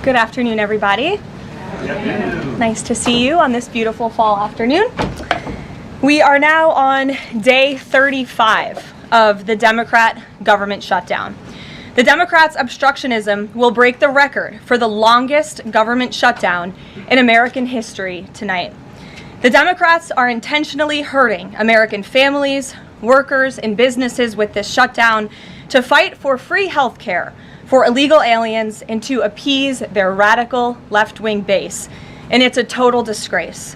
Good afternoon, everybody. Nice to see you on this beautiful fall afternoon. We are now on day 35 of the Democrat government shutdown. The Democrats' obstructionism will break the record for the longest government shutdown in American history tonight. The Democrats are intentionally hurting American families, workers, and businesses with this shutdown to fight for free health care for illegal aliens and to appease their radical left-wing base. And it's a total disgrace.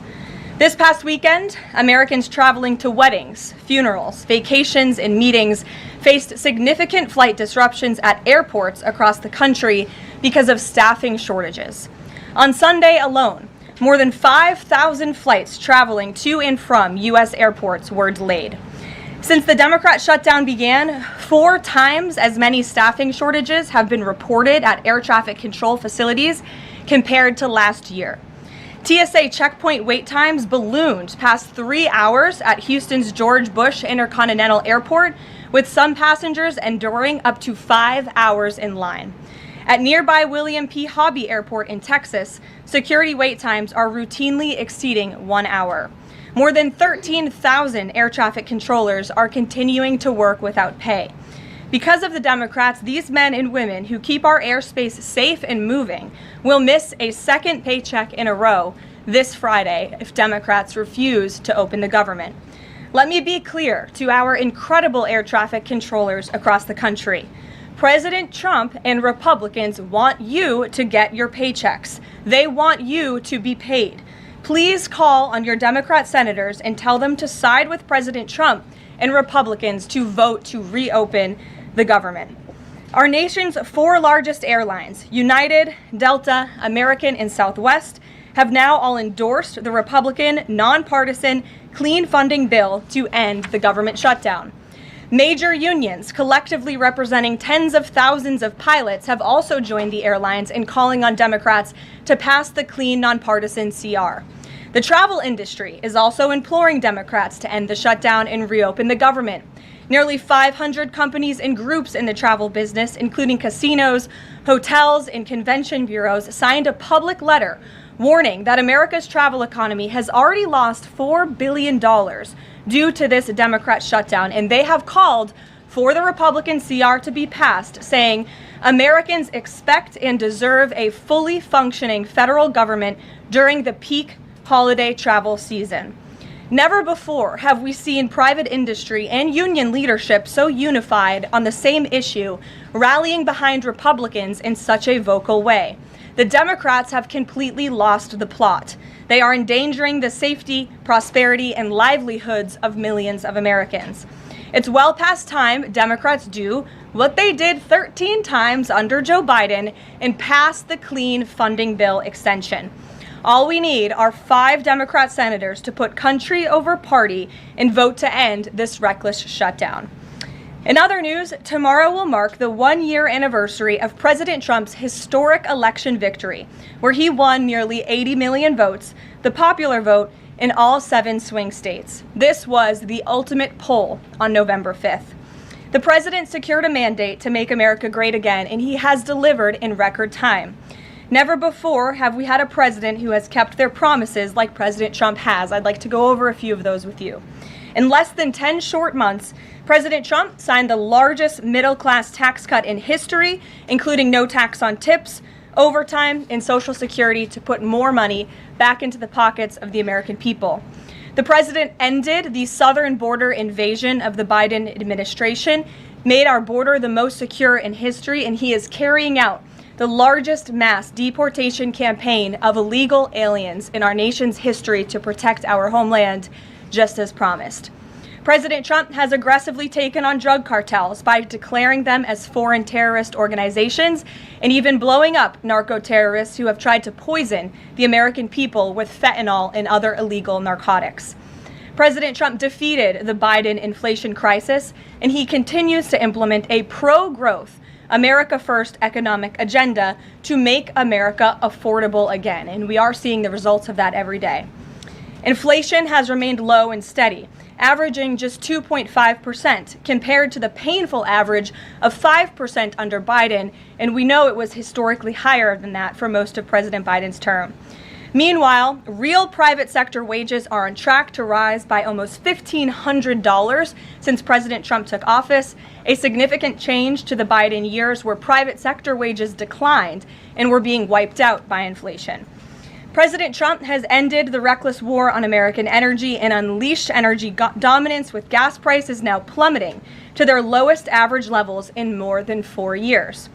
This past weekend, Americans traveling to weddings, funerals, vacations, and meetings faced significant flight disruptions at airports across the country because of staffing shortages. On Sunday alone, more than 5,000 flights traveling to and from U.S. airports were delayed. Since the Democrat shutdown began, 4 times as many staffing shortages have been reported at air traffic control facilities compared to last year. TSA checkpoint wait times ballooned past 3 hours at Houston's George Bush Intercontinental Airport, with some passengers enduring up to 5 hours in line. At nearby William P. Hobby Airport in Texas, security wait times are routinely exceeding 1 hour. More than 13,000 air traffic controllers are continuing to work without pay. Because of the Democrats, these men and women who keep our airspace safe and moving will miss a second paycheck in a row this Friday if Democrats refuse to open the government. Let me be clear to our incredible air traffic controllers across the country. President Trump and Republicans want you to get your paychecks. They want you to be paid. Please call on your Democrat senators and tell them to side with President Trump and Republicans to vote to reopen the government. Our nation's 4 largest airlines, United, Delta, American, and Southwest, have now all endorsed the Republican, nonpartisan, clean funding bill to end the government shutdown. Major unions, collectively representing tens of thousands of pilots, have also joined the airlines in calling on Democrats to pass the clean, nonpartisan CR. The travel industry is also imploring Democrats to end the shutdown and reopen the government. Nearly 500 companies and groups in the travel business, including casinos, hotels, and convention bureaus, signed a public letter warning that America's travel economy has already lost $4 billion due to this Democrat shutdown, and they have called for the Republican CR to be passed, saying Americans expect and deserve a fully functioning federal government during the peak holiday travel season. Never before have we seen private industry and union leadership so unified on the same issue, rallying behind Republicans in such a vocal way. The Democrats have completely lost the plot. They are endangering the safety, prosperity, and livelihoods of millions of Americans. It's well past time Democrats do what they did 13 times under Joe Biden and pass the clean funding bill extension. All we need are 5 Democrat senators to put country over party and vote to end this reckless shutdown. In other news, tomorrow will mark the 1-year anniversary of President Trump's historic election victory, where he won nearly 80 million votes, the popular vote, in all 7 swing states. This was the ultimate poll on November 5th. The president secured a mandate to make America great again, and he has delivered in record time. Never before have we had a president who has kept their promises like President Trump has. I'd like to go over a few of those with you. In less than 10 short months, President Trump signed the largest middle-class tax cut in history, including no tax on tips, overtime, and Social Security to put more money back into the pockets of the American people. The president ended the southern border invasion of the Biden administration, made our border the most secure in history, and he is carrying out the largest mass deportation campaign of illegal aliens in our nation's history to protect our homeland, just as promised. President Trump has aggressively taken on drug cartels by declaring them as foreign terrorist organizations and even blowing up narco-terrorists who have tried to poison the American people with fentanyl and other illegal narcotics. President Trump defeated the Biden inflation crisis, and he continues to implement a pro-growth, America First economic agenda to make America affordable again, and we are seeing the results of that every day. Inflation has remained low and steady, averaging just 2.5% compared to the painful average of 5% under Biden, and we know it was historically higher than that for most of President Biden's term. Meanwhile, real private sector wages are on track to rise by almost $1,500 since President Trump took office, a significant change to the Biden years where private sector wages declined and were being wiped out by inflation. President Trump has ended the reckless war on American energy and unleashed energy dominance, with gas prices now plummeting to their lowest average levels in more than 4 years.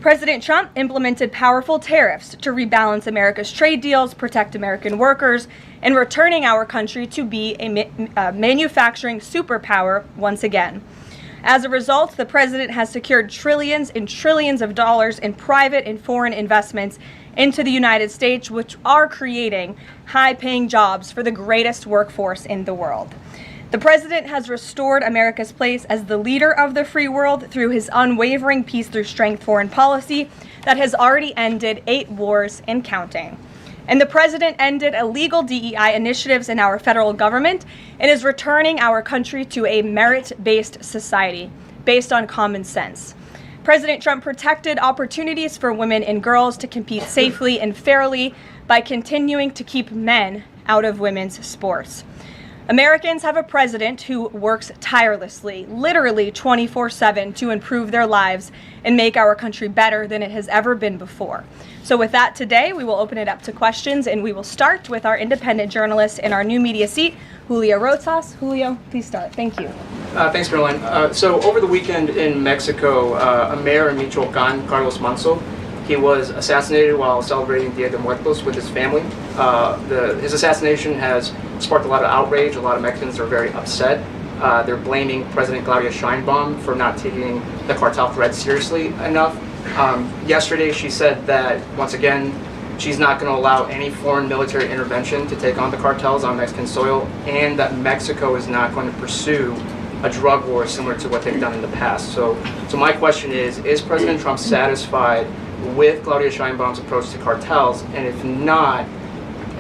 President Trump implemented powerful tariffs to rebalance America's trade deals, protect American workers, and returning our country to be a manufacturing superpower once again. As a result, the president has secured trillions and trillions of dollars in private and foreign investments into the United States, which are creating high-paying jobs for the greatest workforce in the world. The president has restored America's place as the leader of the free world through his unwavering peace through strength foreign policy that has already ended 8 wars and counting. And the president ended illegal DEI initiatives in our federal government and is returning our country to a merit-based society based on common sense. President Trump protected opportunities for women and girls to compete safely and fairly by continuing to keep men out of women's sports. Americans have a president who works tirelessly, literally 24/7, to improve their lives and make our country better than it has ever been before. So with that, today we will open it up to questions, and we will start with our independent journalist in our new media seat, Julio Rojas. Julio, please start. Thank you. Thanks, Caroline. So over the weekend in Mexico, a mayor in Michoacán, Carlos Manso, he was assassinated while celebrating Dia de Muertos with his family. His assassination has sparked a lot of outrage. A lot of Mexicans are very upset. They're blaming President Claudia Sheinbaum for not taking the cartel threat seriously enough. Yesterday, she said that, once again, she's not going to allow any foreign military intervention to take on the cartels on Mexican soil, and that Mexico is not going to pursue a drug war similar to what they've done in the past. So my question is President Trump satisfied with Claudia Sheinbaum's approach to cartels? And if not,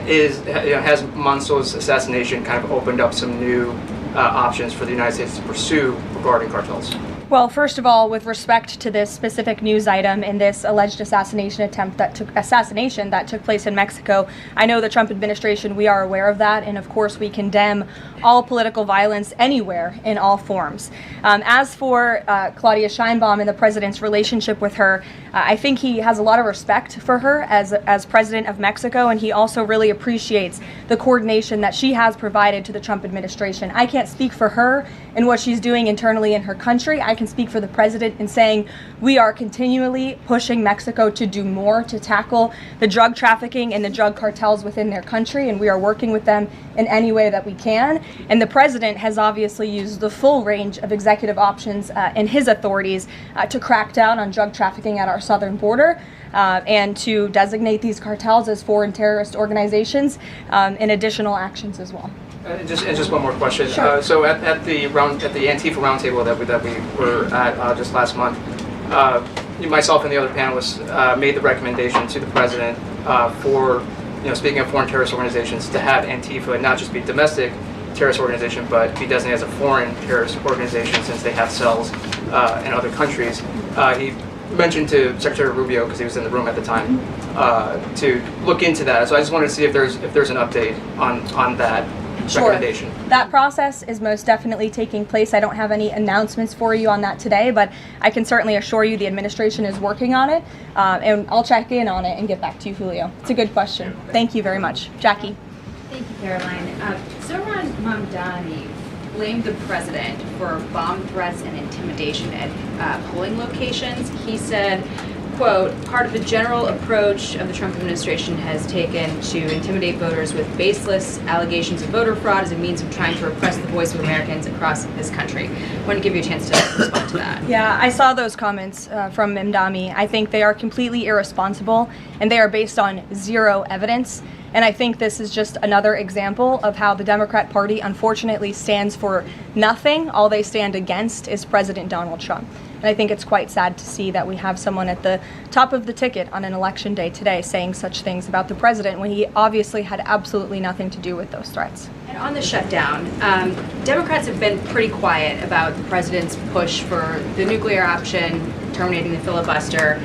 has Manso's assassination kind of opened up some new options for the United States to pursue regarding cartels? Well, first of all, with respect to this specific news item and this alleged assassination that took place in Mexico, I know the Trump administration, we are aware of that, and of course we condemn all political violence anywhere in all forms. As for Claudia Sheinbaum and the president's relationship with her, I think he has a lot of respect for her as president of Mexico, and he also really appreciates the coordination that she has provided to the Trump administration. I can't speak for her and what she's doing internally in her country. I can speak for the president in saying we are continually pushing Mexico to do more to tackle the drug trafficking and the drug cartels within their country, and we are working with them in any way that we can. And the president has obviously used the full range of executive options in his authorities to crack down on drug trafficking at our southern border and to designate these cartels as foreign terrorist organizations and additional actions as well. Just one more question. Sure. So at the Antifa roundtable that we were at just last month, myself and the other panelists made the recommendation to the president for, speaking of foreign terrorist organizations, to have Antifa not just be a domestic terrorist organization, but be designated as a foreign terrorist organization since they have cells in other countries. He mentioned to Secretary Rubio, because he was in the room at the time, to look into that. So I just wanted to see if there's an update on that. Sure. That process is most definitely taking place. I don't have any announcements for you on that today, but I can certainly assure you the administration is working on it, and I'll check in on it and get back to you, Julio. It's a good question. Thank you very much. Jackie. Thank you, Caroline. Zohran Mamdani blamed the president for bomb threats and intimidation at polling locations. He said, quote, part of the general approach of the Trump administration has taken to intimidate voters with baseless allegations of voter fraud as a means of trying to repress the voice of Americans across this country. I want to give you a chance to respond to that. Yeah, I saw those comments from Mamdani. I think they are completely irresponsible, and they are based on zero evidence. And I think this is just another example of how the Democrat Party unfortunately stands for nothing. All they stand against is President Donald Trump. And I think it's quite sad to see that we have someone at the top of the ticket on an election day today saying such things about the president when he obviously had absolutely nothing to do with those threats. And on the shutdown, Democrats have been pretty quiet about the president's push for the nuclear option, terminating the filibuster.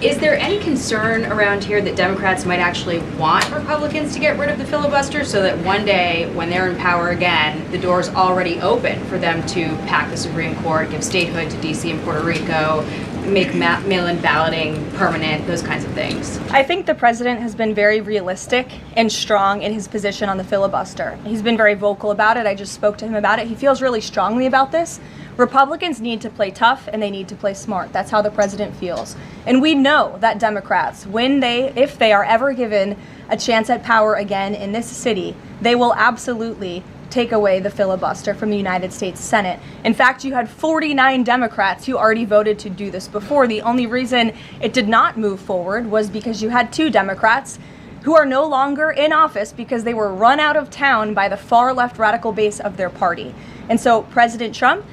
Is there any concern around here that Democrats might actually want Republicans to get rid of the filibuster so that one day when they're in power again, the door's already open for them to pack the Supreme Court, give statehood to DC and Puerto Rico, make mail-in balloting permanent, those kinds of things? I think the president has been very realistic and strong in his position on the filibuster. He's been very vocal about it. I just spoke to him about it. He feels really strongly about this. Republicans need to play tough and they need to play smart. That's how the president feels. And we know that Democrats, if they are ever given a chance at power again in this city, they will absolutely take away the filibuster from the United States Senate. In fact, you had 49 Democrats who already voted to do this before. The only reason it did not move forward was because you had 2 Democrats who are no longer in office because they were run out of town by the far left radical base of their party. And so President Trump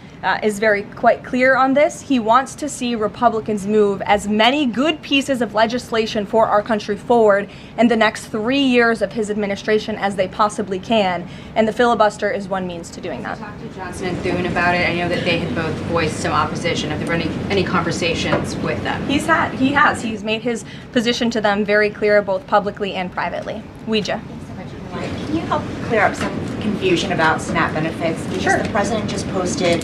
is quite clear on this. He wants to see Republicans move as many good pieces of legislation for our country forward in the next 3 years of his administration as they possibly can, and the filibuster is one means to doing that. I talked to Johnson and Thune about it. I know that they had both voiced some opposition. Have there been any conversations with them? He has. He's made his position to them very clear, both publicly and privately. Ouija. Thanks so much, Caroline. Can you help clear up some confusion about SNAP benefits? Because Sure. the president just posted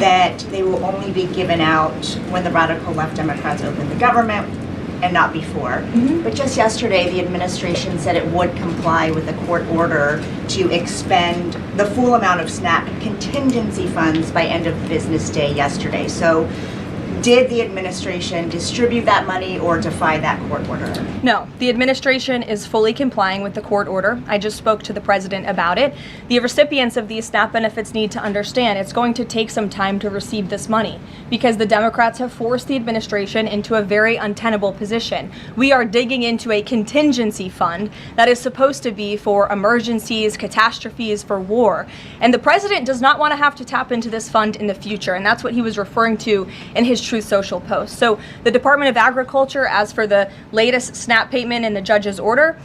that they will only be given out when the radical left Democrats open the government and not before. But just yesterday, the administration said it would comply with a court order to expend the full amount of SNAP contingency funds by end of business day yesterday. So did the administration distribute that money or defy that court order? No, the administration is fully complying with the court order. I just spoke to the president about it. The recipients of these SNAP benefits need to understand it's going to take some time to receive this money because the Democrats have forced the administration into a very untenable position. We are digging into a contingency fund that is supposed to be for emergencies, catastrophes, for war. And the president does not want to have to tap into this fund in the future, and that's what he was referring to in his Truth Social post. So the Department of Agriculture, as for the latest SNAP payment in the judge's order,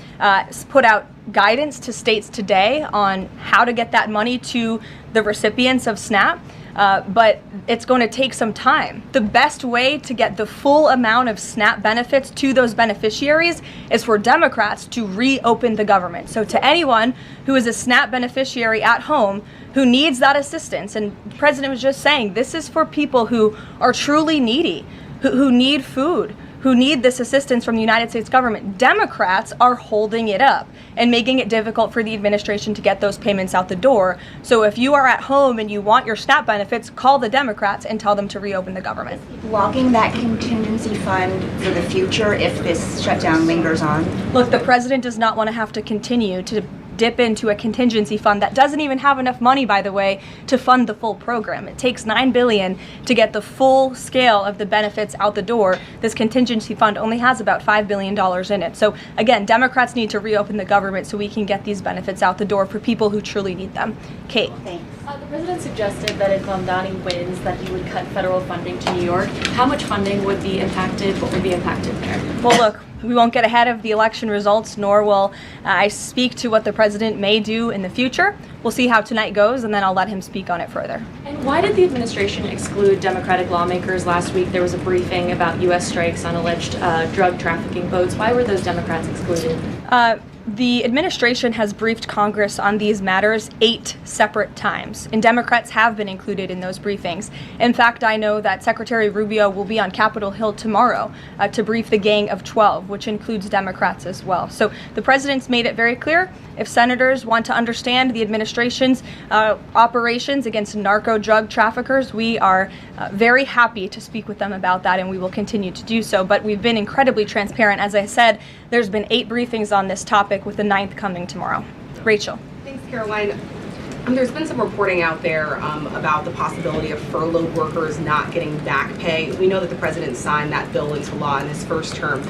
put out guidance to states today on how to get that money to the recipients of SNAP. But it's going to take some time. The best way to get the full amount of SNAP benefits to those beneficiaries is for Democrats to reopen the government. So to anyone who is a SNAP beneficiary at home who needs that assistance, and the president was just saying, this is for people who are truly needy, who need food, who need this assistance from the United States government. Democrats are holding it up and making it difficult for the administration to get those payments out the door. So if you are at home and you want your SNAP benefits, call the Democrats and tell them to reopen the government. Blocking that contingency fund for the future if this shutdown lingers on? Look, the president does not want to have to continue to dip into a contingency fund that doesn't even have enough money, by the way, to fund the full program. It takes $9 billion to get the full scale of the benefits out the door. This contingency fund only has about $5 billion in it. So again, Democrats need to reopen the government so we can get these benefits out the door for people who truly need them. Kate. Thanks. The president suggested that if Mamdani wins, that he would cut federal funding to New York. How much funding would be impacted? What would be impacted there? Well, look, we won't get ahead of the election results, nor will I speak to what the president may do in the future. We'll see how tonight goes, and then I'll let him speak on it further. And why did the administration exclude Democratic lawmakers? Last week there was a briefing about U.S. strikes on alleged drug trafficking boats. Why were those Democrats excluded? The administration has briefed Congress on these matters 8 separate times, and Democrats have been included in those briefings. In fact, I know that Secretary Rubio will be on Capitol Hill tomorrow to brief the Gang of 12, which includes Democrats as well. So the president's made it very clear, if senators want to understand the administration's operations against narco drug traffickers, we are very happy to speak with them about that, and we will continue to do so. But we've been incredibly transparent. As I said, there's been 8 briefings on this topic, with the 9th coming tomorrow. Rachel. Thanks, Caroline. There's been some reporting out there about the possibility of furloughed workers not getting back pay. We know that the president signed that bill into law in his first term.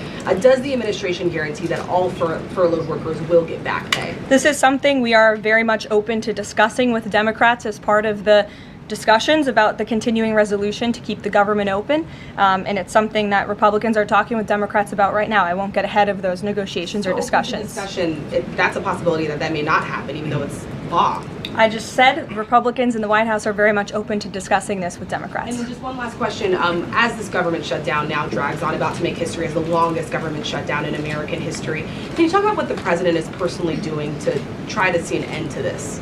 Does the administration guarantee that all furloughed workers will get back pay? This is something we are very much open to discussing with Democrats as part of the discussions about the continuing resolution to keep the government open, and it's something that Republicans are talking with Democrats about right now. I won't get ahead of those negotiations or discussions. That's a possibility that may not happen, even though it's law. I just said Republicans in the White House are very much open to discussing this with Democrats. And just one last question. As this government shutdown now drags on, about to make history as the longest government shutdown in American history, can you talk about what the president is personally doing to try to see an end to this?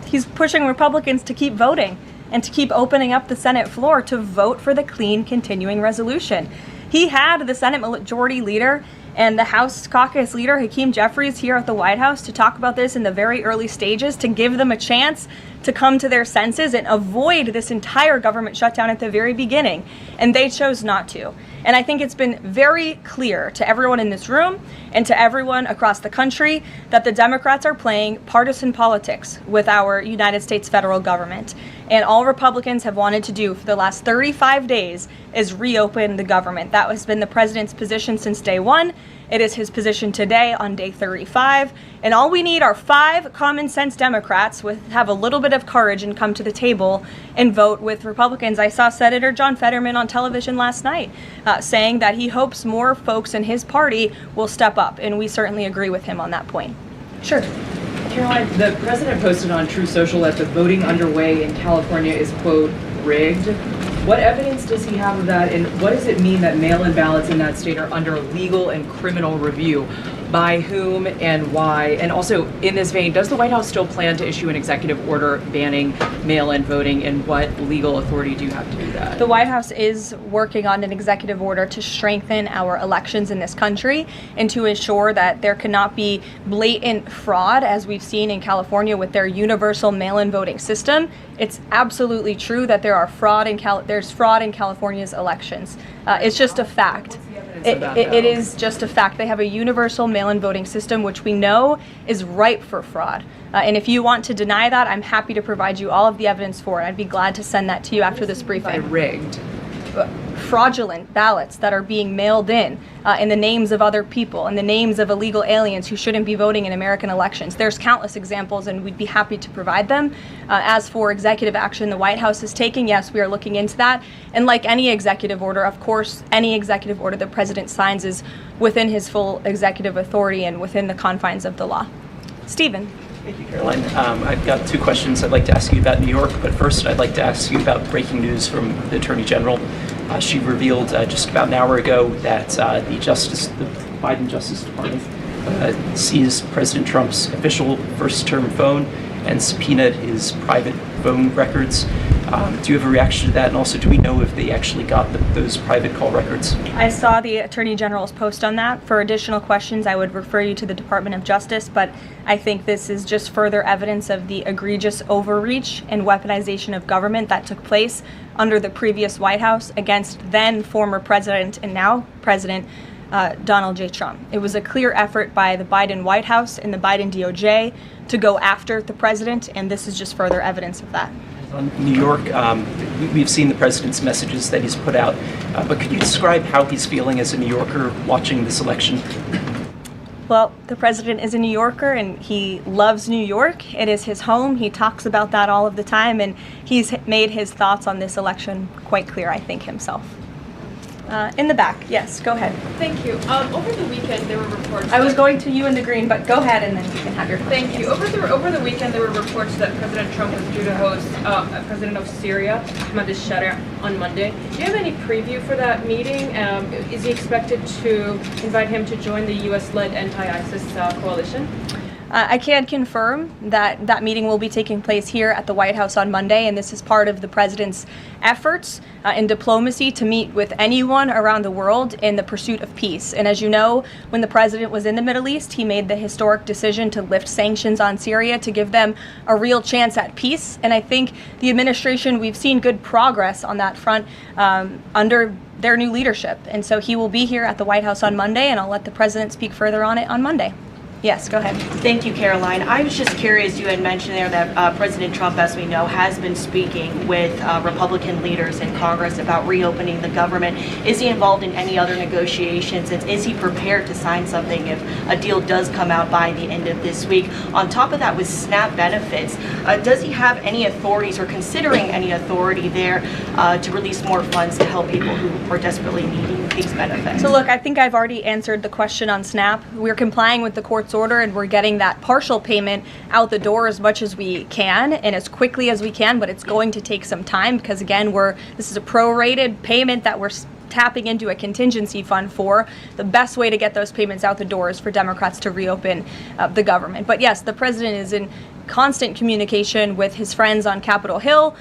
He's pushing Republicans to keep voting and to keep opening up the Senate floor to vote for the clean continuing resolution. He had the Senate Majority Leader and the House Caucus Leader, Hakeem Jeffries, here at the White House to talk about this in the very early stages, to give them a chance to come to their senses and avoid this entire government shutdown at the very beginning. And they chose not to. And I think it's been very clear to everyone in this room and to everyone across the country that the Democrats are playing partisan politics with our United States federal government. And all Republicans have wanted to do for the last 35 days is reopen the government. That has been the president's position since day one. It is his position today on day 35. And all we need are 5 common sense Democrats with have a little bit of courage and come to the table and vote with Republicans. I saw Senator John Fetterman on television last night saying that he hopes more folks in his party will step up. And we certainly agree with him on that point. Sure. Caroline, the president posted on True Social that the voting underway in California is, quote, rigged. What evidence does he have of that, and what does it mean that mail-in ballots in that state are under legal and criminal review? By whom and why? And also, in this vein, does the White House still plan to issue an executive order banning mail-in voting, and what legal authority do you have to do that? The White House is working on an executive order to strengthen our elections in this country and to ensure that there cannot be blatant fraud, as we've seen in California with their universal mail-in voting system. It's absolutely true that there's fraud in California's elections. It's just a fact. It is just a fact. They have a universal mail-in voting system, which we know is ripe for fraud. And if you want to deny that, I'm happy to provide you all of the evidence for it. I'd be glad to send that to you after this briefing. Rigged. Fraudulent ballots that are being mailed in the names of other people, in the names of illegal aliens who shouldn't be voting in American elections. There's countless examples, and we'd be happy to provide them. As for executive action the White House is taking, yes, we are looking into that. And like any executive order, of course, any executive order the president signs is within his full executive authority and within the confines of the law. Stephen. Thank you, Caroline. I've got 2 questions I'd like to ask you about New York, but first I'd like to ask you about breaking news from the Attorney General. She revealed just about an hour ago that the Biden Justice Department seized President Trump's official first-term phone and subpoenaed his private phone records. Do you have a reaction to that? And also, do we know if they actually got those private call records? I saw the Attorney General's post on that. For additional questions, I would refer you to the Department of Justice, but I think this is just further evidence of the egregious overreach and weaponization of government that took place under the previous White House against then former President and now President Donald J. Trump. It was a clear effort by the Biden White House and the Biden DOJ to go after the president, and this is just further evidence of that. On New York, we've seen the president's messages that he's put out, but could you describe how he's feeling as a New Yorker watching this election? Well, the president is a New Yorker and he loves New York. It is his home. He talks about that all of the time, and he's made his thoughts on this election quite clear, I think, himself. In the back, yes, go ahead. Thank you. Over the weekend, there were reports. I was going to you in the green, but go ahead and then you can have your question. Thank you. Over the weekend, there were reports that President Trump was due to host President of Syria, Ahmad al-Sharia, on Monday. Do you have any preview for that meeting? Is he expected to invite him to join the U.S.-led anti-ISIS coalition? I can confirm that that meeting will be taking place here at the White House on Monday, and this is part of the president's efforts in diplomacy to meet with anyone around the world in the pursuit of peace. And as you know, when the president was in the Middle East, he made the historic decision to lift sanctions on Syria to give them a real chance at peace. And I think the administration, we've seen good progress on that front under their new leadership. And so he will be here at the White House on Monday, and I'll let the president speak further on it on Monday. Yes, go ahead. Thank you, Caroline. I was just curious, you had mentioned there that President Trump, as we know, has been speaking with Republican leaders in Congress about reopening the government. Is he involved in any other negotiations? And is he prepared to sign something if a deal does come out by the end of this week? On top of that, with SNAP benefits, does he have any authorities or considering any authority there to release more funds to help people who are desperately needing these benefits? So look, I think I've already answered the question on SNAP. We're complying with the court's order and we're getting that partial payment out the door as much as we can and as quickly as we can, but it's going to take some time because again, this is a prorated payment that we're tapping into a contingency fund for. The best way to get those payments out the door is for Democrats to reopen the government. But yes, the president is in constant communication with his friends on Capitol Hill.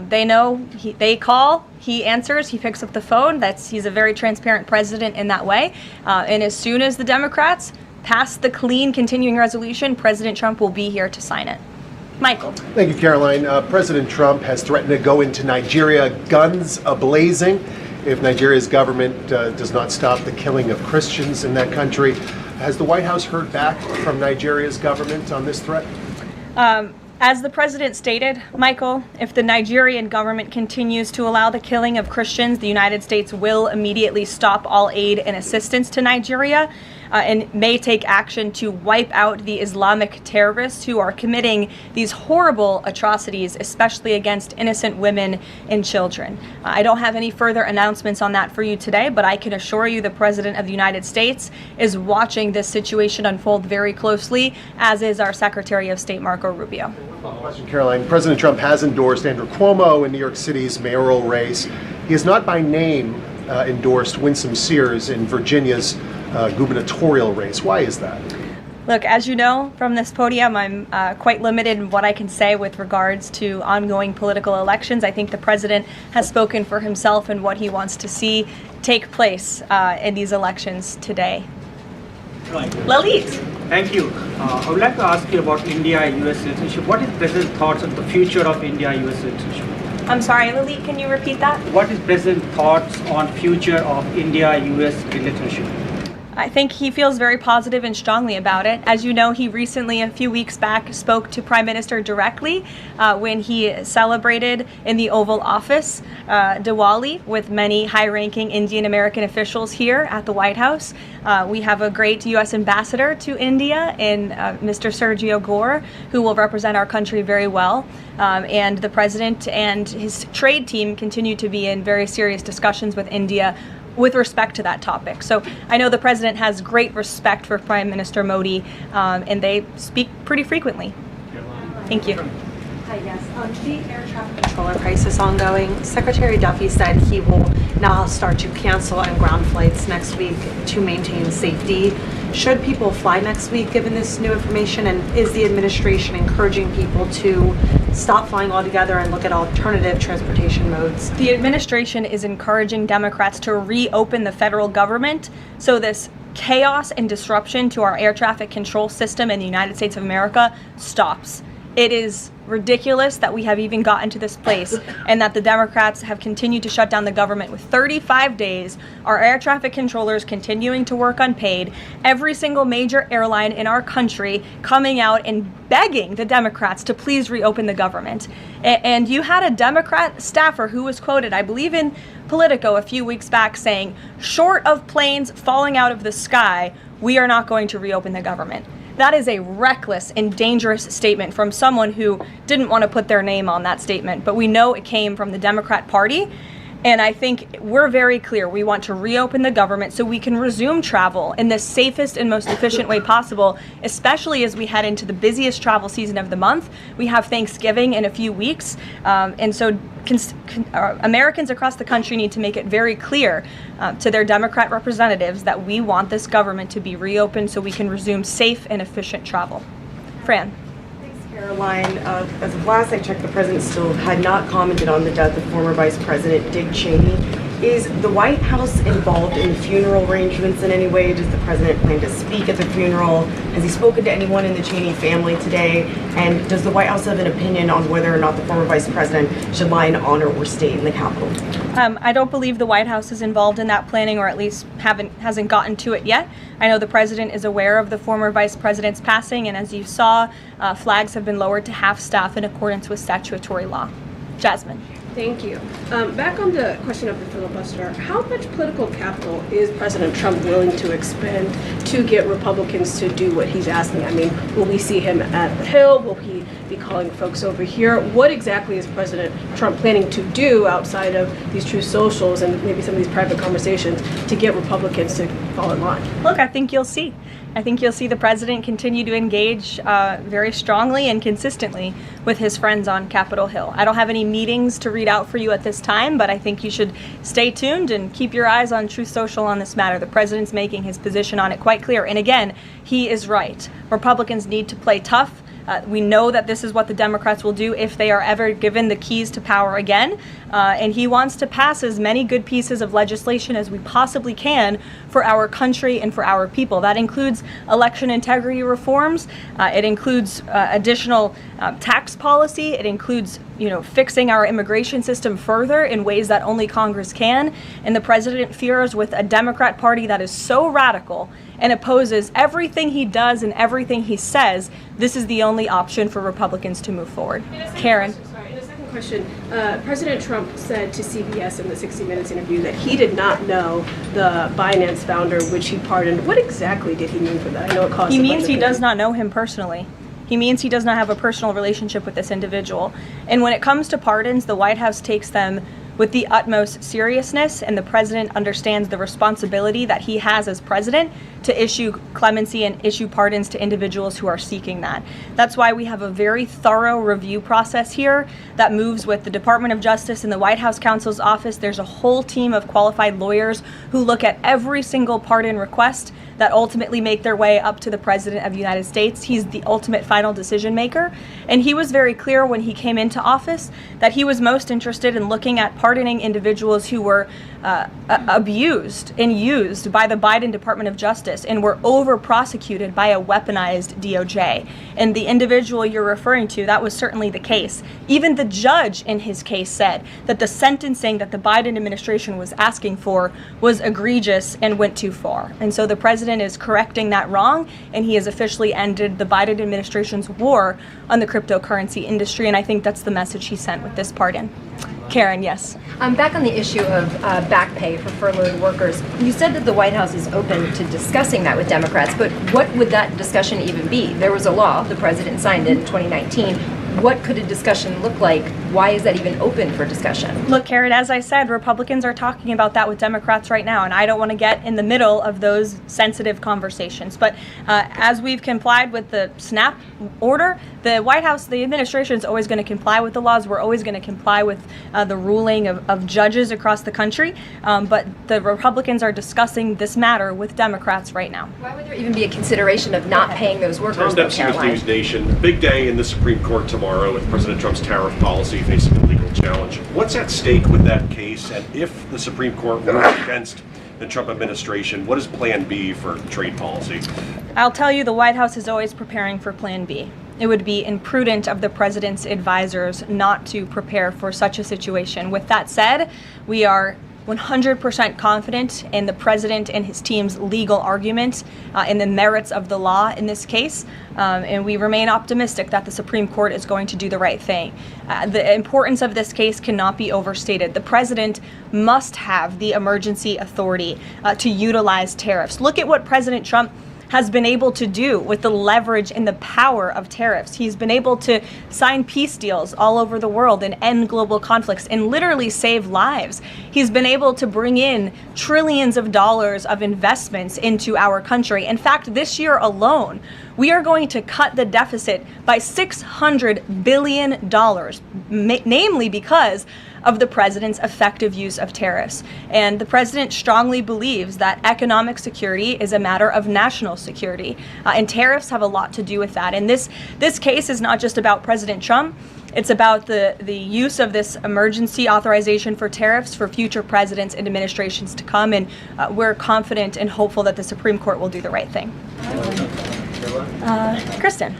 They know, they call, he answers, he picks up the phone. He's a very transparent president in that way. And as soon as the Democrats pass the clean continuing resolution, President Trump will be here to sign it. Michael. Thank you, Caroline. President Trump has threatened to go into Nigeria guns a-blazing if Nigeria's government does not stop the killing of Christians in that country. Has the White House heard back from Nigeria's government on this threat? As the president stated, Michael, if the Nigerian government continues to allow the killing of Christians, the United States will immediately stop all aid and assistance to Nigeria and may take action to wipe out the Islamic terrorists who are committing these horrible atrocities, especially against innocent women and children. I don't have any further announcements on that for you today, but I can assure you the President of the United States is watching this situation unfold very closely, as is our Secretary of State, Marco Rubio. Question, Caroline. President Trump has endorsed Andrew Cuomo in New York City's mayoral race. He has not by name endorsed Winsome Sears in Virginia's gubernatorial race. Why is that? Look, as you know from this podium, I'm quite limited in what I can say with regards to ongoing political elections. I think the president has spoken for himself and what he wants to see take place in these elections today. Lalit. Thank you. I would like to ask you about India-US relationship. What is President's thoughts on the future of India-US relationship? I'm sorry, Lalit, can you repeat that? What is President's thoughts on future of India-US relationship? I think he feels very positive and strongly about it. As you know, he recently, a few weeks back, spoke to Prime Minister directly when he celebrated in the Oval Office Diwali with many high-ranking Indian American officials here at the White House. We have a great U.S. ambassador to India in Mr. Sergio Gore, who will represent our country very well. And the president and his trade team continue to be in very serious discussions with India with respect to that topic. So I know the president has great respect for Prime Minister Modi, and they speak pretty frequently. Thank you. Hi, yes. The air traffic controller crisis ongoing. Secretary Duffy said he will now start to cancel and ground flights next week to maintain safety. Should people fly next week given this new information? And is the administration encouraging people to stop flying altogether and look at alternative transportation modes? The administration is encouraging Democrats to reopen the federal government so this chaos and disruption to our air traffic control system in the United States of America stops. It is ridiculous that we have even gotten to this place and that the Democrats have continued to shut down the government with 35 days, our air traffic controllers continuing to work unpaid, every single major airline in our country coming out and begging the Democrats to please reopen the government. And you had a Democrat staffer who was quoted, I believe in Politico a few weeks back, saying, short of planes falling out of the sky, we are not going to reopen the government. That is a reckless and dangerous statement from someone who didn't want to put their name on that statement, but we know it came from the Democrat Party. And I think we're very clear. We want to reopen the government so we can resume travel in the safest and most efficient way possible, especially as we head into the busiest travel season of the month. We have Thanksgiving in a few weeks. And so Americans across the country need to make it very clear to their Democrat representatives that we want this government to be reopened so we can resume safe and efficient travel. Fran. Caroline, as of last I checked, the president still had not commented on the death of former Vice President Dick Cheney. Is the White House involved in funeral arrangements in any way? Does the president plan to speak at the funeral? Has he spoken to anyone in the Cheney family today? And does the White House have an opinion on whether or not the former vice president should lie in honor or state in the Capitol? I don't believe the White House is involved in that planning, or at least hasn't gotten to it yet. I know the president is aware of the former vice president's passing, and as you saw, flags have been lowered to half staff in accordance with statutory law. Jasmine. Thank you. Back on the question of the filibuster, how much political capital is President Trump willing to expend to get Republicans to do what he's asking? I mean, will we see him at the Hill? Will he be calling folks over here? What exactly is President Trump planning to do outside of these true socials and maybe some of these private conversations to get Republicans to fall in line? Look, I think you'll see. I think you'll see the president continue to engage very strongly and consistently with his friends on Capitol Hill. I don't have any meetings to read out for you at this time, but I think you should stay tuned and keep your eyes on Truth Social on this matter. The president's making his position on it quite clear. And again, he is right. Republicans need to play tough. We know that this is what the Democrats will do if they are ever given the keys to power again. And he wants to pass as many good pieces of legislation as we possibly can for our country and for our people. That includes election integrity reforms. It includes additional tax policy. It includes, fixing our immigration system further in ways that only Congress can. And the president fears with a Democrat Party that is so radical and opposes everything he does and everything he says, this is the only option for Republicans to move forward. Karen. Question. President Trump said to CBS in the 60 Minutes interview that he did not know the Binance founder, which he pardoned. What exactly did he mean for that? I know it caused. He means he does not know him personally. He means he does not have a personal relationship with this individual. And when it comes to pardons, the White House takes them with the utmost seriousness, and the president understands the responsibility that he has as president to issue clemency and issue pardons to individuals who are seeking that. That's why we have a very thorough review process here that moves with the Department of Justice and the White House counsel's office. There's a whole team of qualified lawyers who look at every single pardon request that ultimately make their way up to the President of the United States. He's the ultimate final decision maker. And he was very clear when he came into office that he was most interested in looking at pardoning individuals who were abused and used by the Biden Department of Justice and were over-prosecuted by a weaponized DOJ. And the individual you're referring to, that was certainly the case. Even the judge in his case said that the sentencing that the Biden administration was asking for was egregious and went too far. And so the president is correcting that wrong, and he has officially ended the Biden administration's war on the cryptocurrency industry, and I think that's the message he sent with this pardon. Karen, yes. Back on the issue of back pay for furloughed workers, you said that the White House is open to discussing that with Democrats, but what would that discussion even be? There was a law, the president signed it in 2019. What could a discussion look like? Why is that even open for discussion? Look, Karen, as I said, Republicans are talking about that with Democrats right now, and I don't want to get in the middle of those sensitive conversations. But as we've complied with the SNAP order, the White House, the administration is always going to comply with the laws. We're always going to comply with the ruling of judges across the country. But the Republicans are discussing this matter with Democrats right now. Why would there even be a consideration of not paying those workers? Tom Dempsey with News Nation. Big day in the Supreme Court tomorrow with President Trump's tariff policy facing a legal challenge. What's at stake with that case? And if the Supreme Court rules against the Trump administration, what is Plan B for trade policy? I'll tell you, the White House is always preparing for Plan B. It would be imprudent of the president's advisors not to prepare for such a situation. With that said, we are 100% confident in the president and his team's legal argument in the merits of the law in this case, and we remain optimistic that the Supreme Court is going to do the right thing. The importance of this case cannot be overstated. The president must have the emergency authority to utilize tariffs. Look at what President Trump has been able to do with the leverage and the power of tariffs. He's been able to sign peace deals all over the world and end global conflicts and literally save lives. He's been able to bring in trillions of dollars of investments into our country. In fact, this year alone, we are going to cut the deficit by $600 billion, namely because of the president's effective use of tariffs. And the president strongly believes that economic security is a matter of national security, and tariffs have a lot to do with that. And this case is not just about President Trump. It's about the use of this emergency authorization for tariffs for future presidents and administrations to come, and we're confident and hopeful that the Supreme Court will do the right thing. Kristen.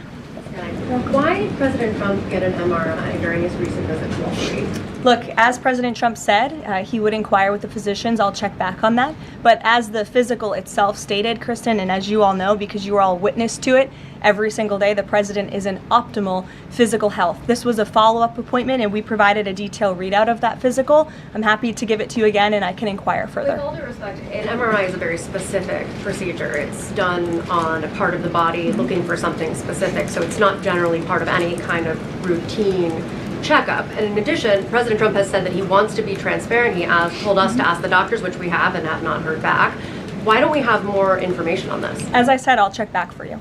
Why did President Trump get an MRI during his recent visit to Wall Street? Look, as President Trump said, he would inquire with the physicians. I'll check back on that. But as the physical itself stated, Kristen, and as you all know, because you were all witness to it, every single day the president is in optimal physical health. This was a follow-up appointment, and we provided a detailed readout of that physical. I'm happy to give it to you again, and I can inquire further. With all due respect, an MRI is a very specific procedure. It's done on a part of the body looking for something specific, so it's not generally part of any kind of routine checkup. And in addition, President Trump has said that he wants to be transparent. He told us to ask the doctors, which we have and have not heard back. Why don't we have more information on this? As I said, I'll check back for you.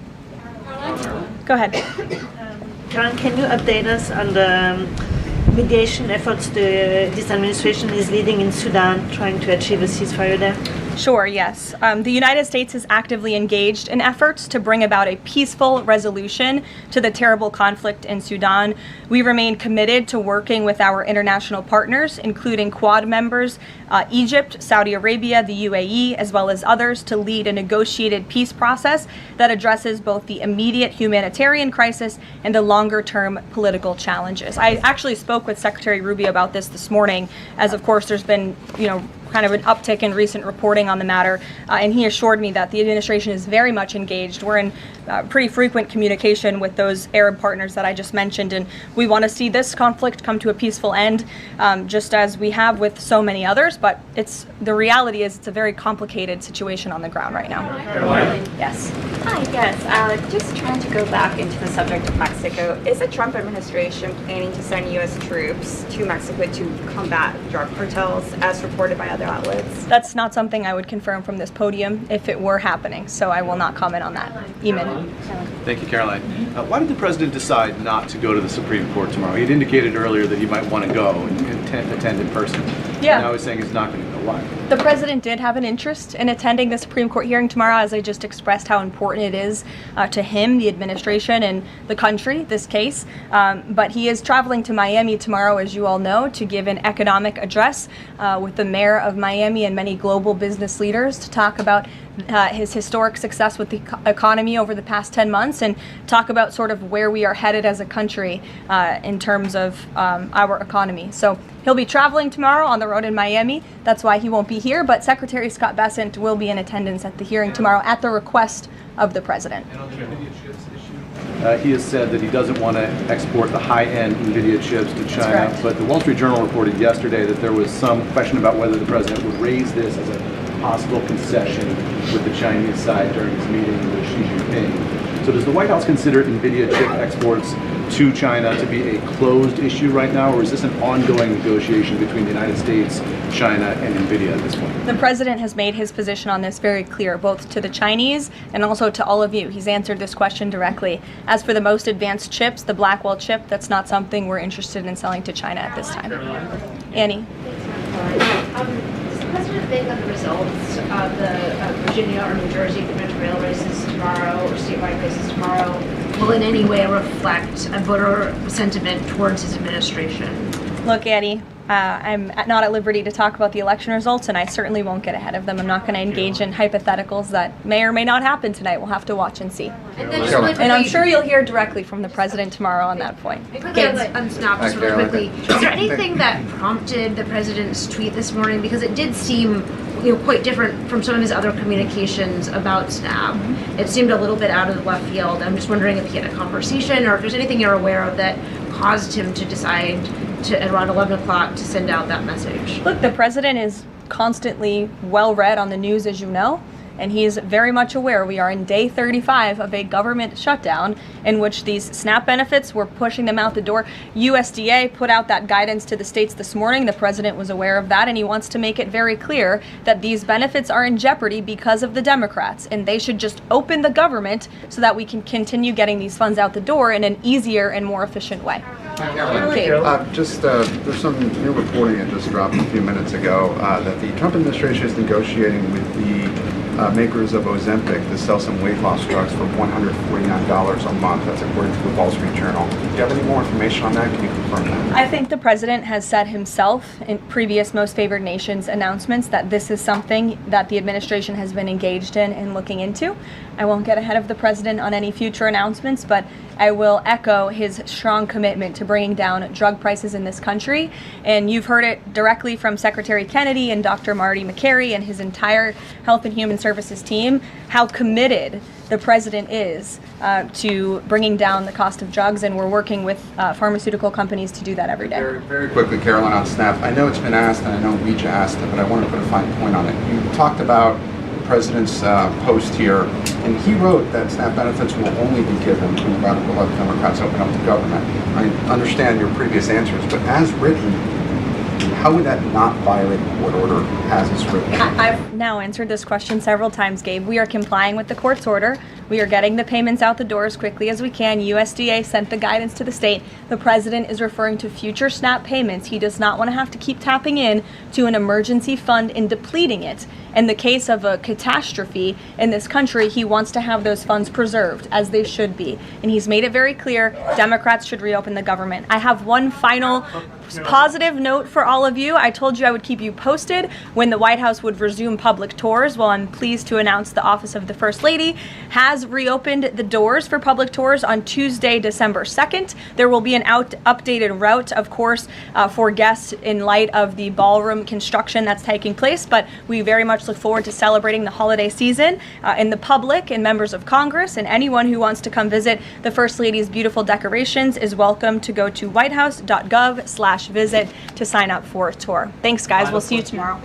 Go ahead. Karen, can you update us on the mediation efforts this administration is leading in Sudan, trying to achieve a ceasefire there? Sure, yes. The United States is actively engaged in efforts to bring about a peaceful resolution to the terrible conflict in Sudan. We remain committed to working with our international partners, including Quad members, Egypt, Saudi Arabia, the UAE, as well as others, to lead a negotiated peace process that addresses both the immediate humanitarian crisis and the longer-term political challenges. I actually spoke with Secretary Rubio about this morning, as of course there's been, kind of an uptick in recent reporting on the matter, and he assured me that the administration is very much engaged. We're in pretty frequent communication with those Arab partners that I just mentioned, and we want to see this conflict come to a peaceful end, just as we have with so many others, but the reality is it's a very complicated situation on the ground right now. Yes. Hi, yes. Just trying to go back into the subject of Mexico. Is the Trump administration planning to send U.S. troops to Mexico to combat drug cartels, as reported by other outlets? That's not something I would confirm from this podium if it were happening, so I will not comment on that. Eamon. Thank you, Caroline. Why did the president decide not to go to the Supreme Court tomorrow? He'd indicated earlier that he might want to go and attend in person. Yeah. Now he's saying he's not going to go. Why? The president did have an interest in attending the Supreme Court hearing tomorrow, as I just expressed how important it is to him, the administration, and the country, this case. But he is traveling to Miami tomorrow, as you all know, to give an economic address with the mayor of Miami and many global business leaders to talk about his historic success with the economy over the past 10 months and talk about sort of where we are headed as a country in terms of our economy. So he'll be traveling tomorrow on the road in Miami. That's why he won't be here, but Secretary Scott Bessent will be in attendance at the hearing tomorrow at the request of the president. He has said that he doesn't want to export the high-end NVIDIA chips to China, but the Wall Street Journal reported yesterday that there was some question about whether the president would raise this as a possible concession with the Chinese side during his meeting with Xi Jinping. So does the White House consider NVIDIA chip exports to China to be a closed issue right now, or is this an ongoing negotiation between the United States, China, and NVIDIA at this point? The president has made his position on this very clear, both to the Chinese and also to all of you. He's answered this question directly. As for the most advanced chips, the Blackwell chip, that's not something we're interested in selling to China at this time. Annie. Does the president think that the results of the Virginia or New Jersey gubernatorial races tomorrow, or statewide races tomorrow, will in any way reflect a voter sentiment towards his administration? Look, Annie, I'm not at liberty to talk about the election results, and I certainly won't get ahead of them. I'm not going to engage in hypotheticals that may or may not happen tonight. We'll have to watch and see. And I'm sure you'll hear directly from the president tomorrow on that point. Quickly on Snap, just really quickly. Is there anything that prompted the president's tweet this morning? Because it did seem quite different from some of his other communications about Snap. It seemed a little bit out of the left field. I'm just wondering if he had a conversation or if there's anything you're aware of that caused him to decide to, at around 11 o'clock, to send out that message. Look, the president is constantly well read on the news, as you know, and he is very much aware we are in day 35 of a government shutdown in which these SNAP benefits, we're pushing them out the door. USDA put out that guidance to the states this morning. The president was aware of that, and he wants to make it very clear that these benefits are in jeopardy because of the Democrats, and they should just open the government so that we can continue getting these funds out the door in an easier and more efficient way. There's some new reporting that just dropped a few minutes ago that the Trump administration is negotiating with the makers of Ozempic to sell some weight loss drugs for $149 a month. That's according to the Wall Street Journal. Do you have any more information on that? Can you confirm that? I think the president has said himself in previous Most Favored Nations announcements that this is something that the administration has been engaged in and looking into. I won't get ahead of the president on any future announcements, but I will echo his strong commitment to bringing down drug prices in this country. And you've heard it directly from Secretary Kennedy and Dr. Marty McCary and his entire Health and Human Services team, how committed the president is to bringing down the cost of drugs, and we're working with pharmaceutical companies to do that every day. Very quickly, Caroline, on SNAP. I know it's been asked, and I know we just asked it, but I want to put a fine point on it. You talked about the president's post here, and he wrote that SNAP benefits will only be given when the radical left Democrats open up the government. I understand your previous answers, but as written, how would that not violate court order as it's written? I've now answered this question several times, Gabe. We are complying with the court's order. We are getting the payments out the door as quickly as we can. USDA sent the guidance to the state. The president is referring to future SNAP payments. He does not want to have to keep tapping in to an emergency fund and depleting it. In the case of a catastrophe in this country, he wants to have those funds preserved, as they should be. And he's made it very clear Democrats should reopen the government. I have one final positive note for all of you. I told you I would keep you posted when the White House would resume public tours. Well, I'm pleased to announce the Office of the First Lady has reopened the doors for public tours on Tuesday, December 2nd. There will be an updated route, of course, for guests in light of the ballroom construction that's taking place, but we very much look forward to celebrating the holiday season. And the public and members of Congress and anyone who wants to come visit the First Lady's beautiful decorations is welcome to go to whitehouse.gov/visit to sign up for a tour. Thanks, guys. We'll see you tomorrow.